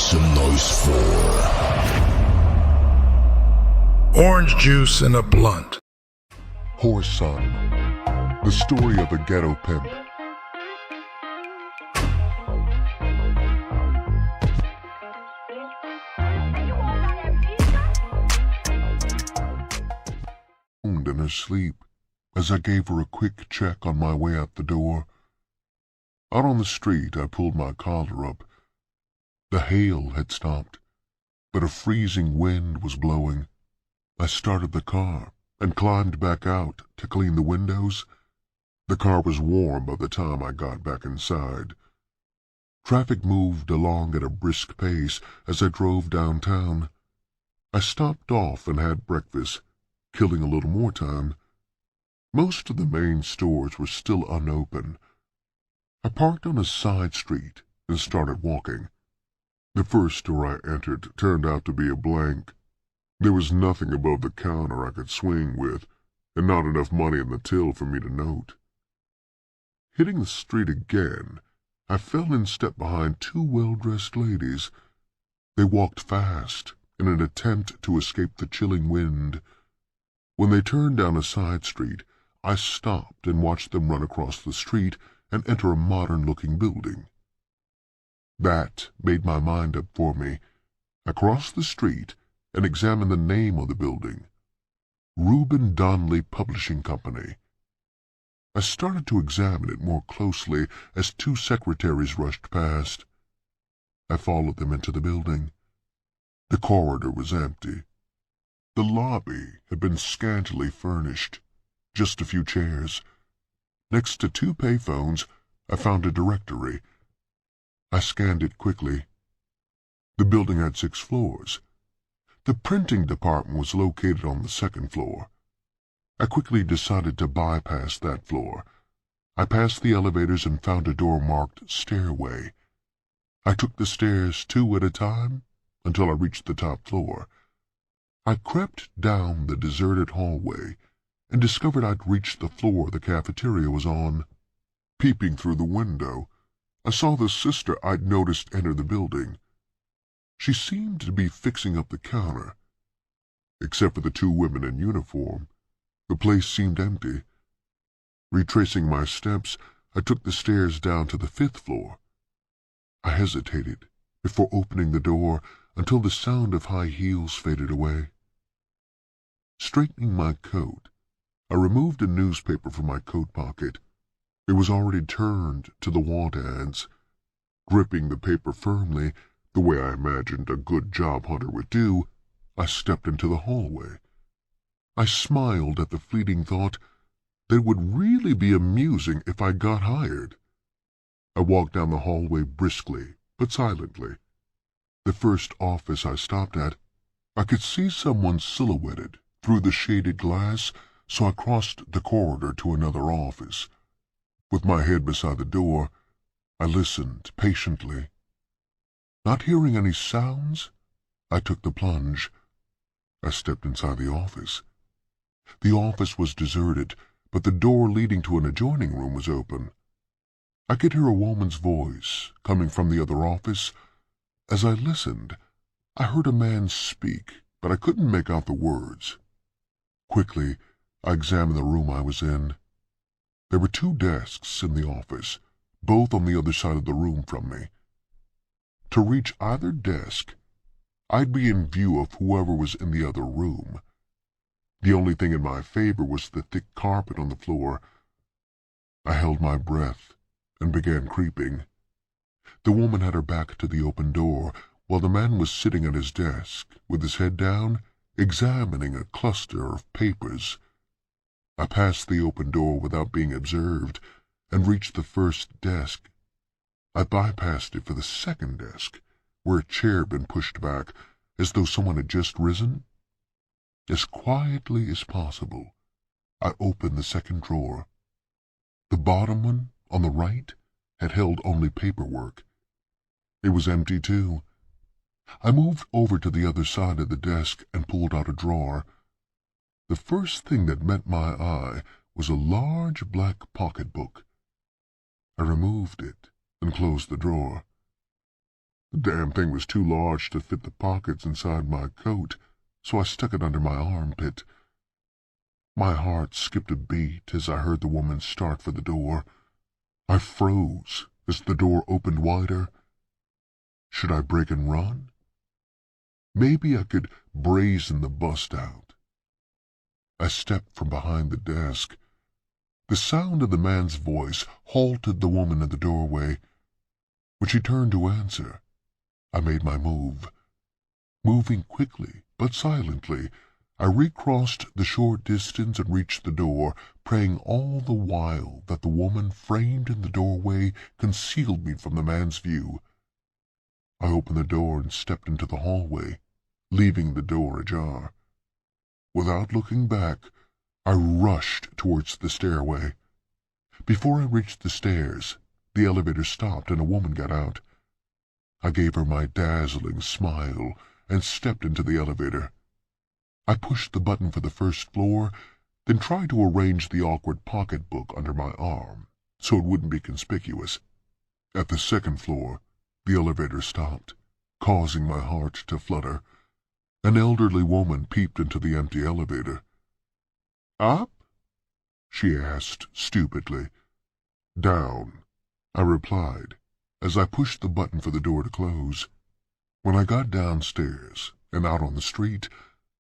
some noise for Orange Juice in a Blunt. Whoreson, the story of a ghetto pimp. In her sleep, as I gave her a quick check on my way out the door. Out on the street, I pulled my collar up. The hail had stopped, but a freezing wind was blowing. I started the car and climbed back out to clean the windows. The car was warm by the time I got back inside. Traffic moved along at a brisk pace as I drove downtown. I stopped off and had breakfast, killing a little more time. Most of the main stores were still unopened. I parked on a side street and started walking. The first store I entered turned out to be a blank. There was nothing above the counter I could swing with, and not enough money in the till for me to note. Hitting the street again, I fell in step behind two well-dressed ladies. They walked fast in an attempt to escape the chilling wind. When they turned down a side street, I stopped and watched them run across the street and enter a modern-looking building. That made my mind up for me. I crossed the street and examined the name of the building. Reuben Donnelly Publishing Company. I started to examine it more closely as two secretaries rushed past. I followed them into the building. The corridor was empty. The lobby had been scantily furnished, just a few chairs. Next to two payphones, I found a directory. I scanned it quickly. The building had 6 floors. The printing department was located on the 2nd floor. I quickly decided to bypass that floor. I passed the elevators and found a door marked stairway. I took the stairs 2 at a time until I reached the top floor. I crept down the deserted hallway and discovered I'd reached the floor the cafeteria was on. Peeping through the window, I saw the sister I'd noticed enter the building. She seemed to be fixing up the counter. Except for the 2 women in uniform, the place seemed empty. Retracing my steps, I took the stairs down to the 5th floor. I hesitated before opening the door until the sound of high heels faded away. Straightening my coat, I removed a newspaper from my coat pocket. It was already turned to the want ads. Gripping the paper firmly, the way I imagined a good job hunter would do, I stepped into the hallway. I smiled at the fleeting thought that it would really be amusing if I got hired. I walked down the hallway briskly, but silently. The first office I stopped at, I could see someone silhouetted through the shaded glass, so I crossed the corridor to another office. With my head beside the door, I listened patiently. Not hearing any sounds, I took the plunge. I stepped inside the office. The office was deserted, but the door leading to an adjoining room was open. I could hear a woman's voice coming from the other office. As I listened, I heard a man speak, but I couldn't make out the words. Quickly, I examined the room I was in. There were 2 desks in the office, both on the other side of the room from me. To reach either desk, I'd be in view of whoever was in the other room. The only thing in my favor was the thick carpet on the floor. I held my breath and began creeping. The woman had her back to the open door, while the man was sitting at his desk, with his head down, examining a cluster of papers. I passed the open door without being observed and reached the first desk. I bypassed it for the 2nd desk, where a chair had been pushed back, as though someone had just risen. As quietly as possible, I opened the 2nd drawer. The bottom one, on the right, had held only paperwork. It was empty, too. I moved over to the other side of the desk and pulled out a drawer. The first thing that met my eye was a large black pocketbook. I removed it and closed the drawer. The damn thing was too large to fit the pockets inside my coat, so I stuck it under my armpit. My heart skipped a beat as I heard the woman start for the door. I froze as the door opened wider. Should I break and run? Maybe I could brazen the bust out. I stepped from behind the desk. The sound of the man's voice halted the woman in the doorway. When she turned to answer, I made my move. Moving quickly but silently, I recrossed the short distance and reached the door, praying all the while that the woman framed in the doorway concealed me from the man's view. I opened the door and stepped into the hallway, leaving the door ajar. Without looking back, I rushed towards the stairway. Before I reached the stairs, the elevator stopped and a woman got out. I gave her my dazzling smile and stepped into the elevator. I pushed the button for the first floor, then tried to arrange the awkward pocketbook under my arm so it wouldn't be conspicuous. At the second floor, the elevator stopped, causing my heart to flutter. An elderly woman peeped into the empty elevator. "Up?" she asked stupidly. "Down," I replied, as I pushed the button for the door to close. When I got downstairs and out on the street,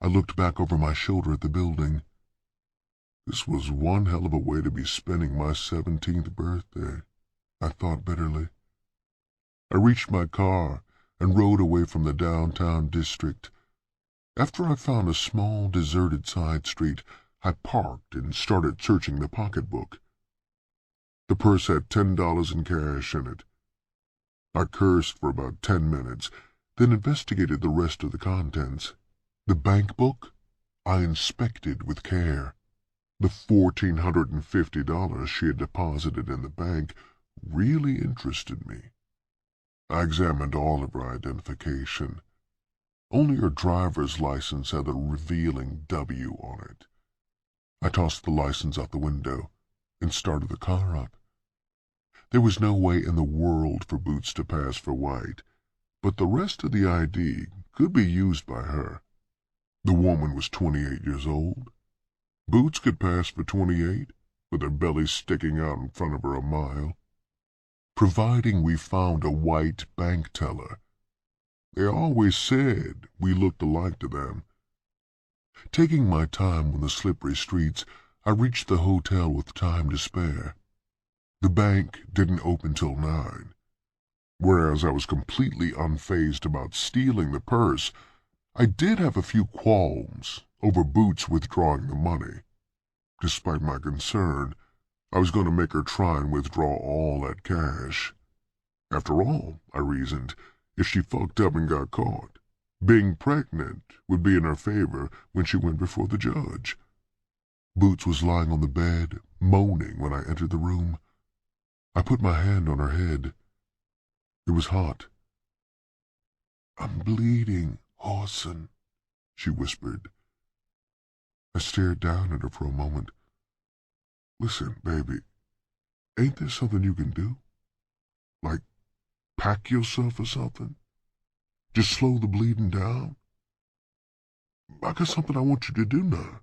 I looked back over my shoulder at the building. This was one hell of a way to be spending my 17th birthday, I thought bitterly. I reached my car and rode away from the downtown district. After I found a small, deserted side street, I parked and started searching the pocketbook. The purse had $10 in cash in it. I cursed for about 10 minutes, then investigated the rest of the contents. The bank book I inspected with care. The $1,450 she had deposited in the bank really interested me. I examined all of her identification. Only her driver's license had the revealing W on it. I tossed the license out the window and started the car up. There was no way in the world for Boots to pass for white, but the rest of the ID could be used by her. The woman was 28 years old. Boots could pass for 28, with her belly sticking out in front of her a mile. Providing we found a white bank teller. They always said we looked alike to them. Taking my time on the slippery streets, I reached the hotel with time to spare. The bank didn't open till 9. Whereas I was completely unfazed about stealing the purse, I did have a few qualms over Boots withdrawing the money. Despite my concern, I was going to make her try and withdraw all that cash. After all, I reasoned, if she fucked up and got caught, being pregnant would be in her favor when she went before the judge. Boots was lying on the bed, moaning when I entered the room. I put my hand on her head. It was hot. "I'm bleeding, Whoreson," she whispered. I stared down at her for a moment. "Listen, baby, ain't there something you can do? Like pack yourself or something? Just slow the bleeding down? I got something I want you to do now."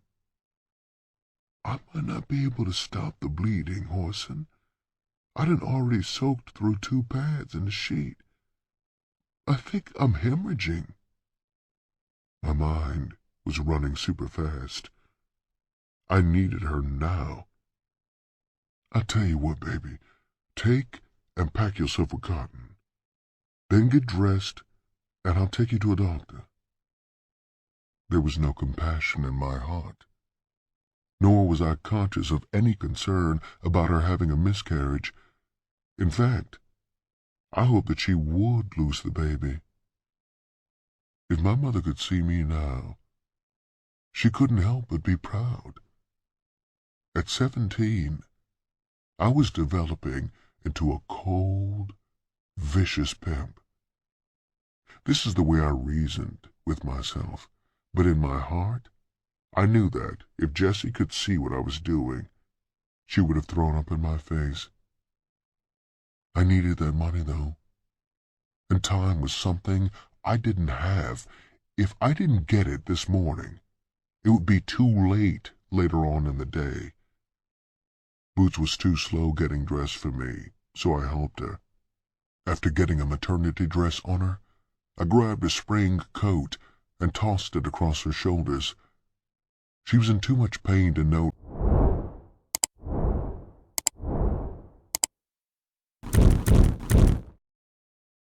"I might not be able to stop the bleeding, Whoreson. I done already soaked through 2 pads and a sheet. I think I'm hemorrhaging." My mind was running super fast. I needed her now. "I tell you what, baby, take and pack yourself with cotton. Then get dressed, and I'll take you to a doctor." There was no compassion in my heart, nor was I conscious of any concern about her having a miscarriage. In fact, I hoped that she would lose the baby. If my mother could see me now, she couldn't help but be proud. At 17, I was developing into a cold, vicious pimp. This is the way I reasoned with myself, but in my heart, I knew that if Jessie could see what I was doing, she would have thrown up in my face. I needed that money, though. and time was something I didn't have. If I didn't get it this morning, it would be too late later on in the day. Boots was too slow getting dressed for me, so I helped her. After getting a maternity dress on her, I grabbed a spring coat and tossed it across her shoulders. She was in too much pain to note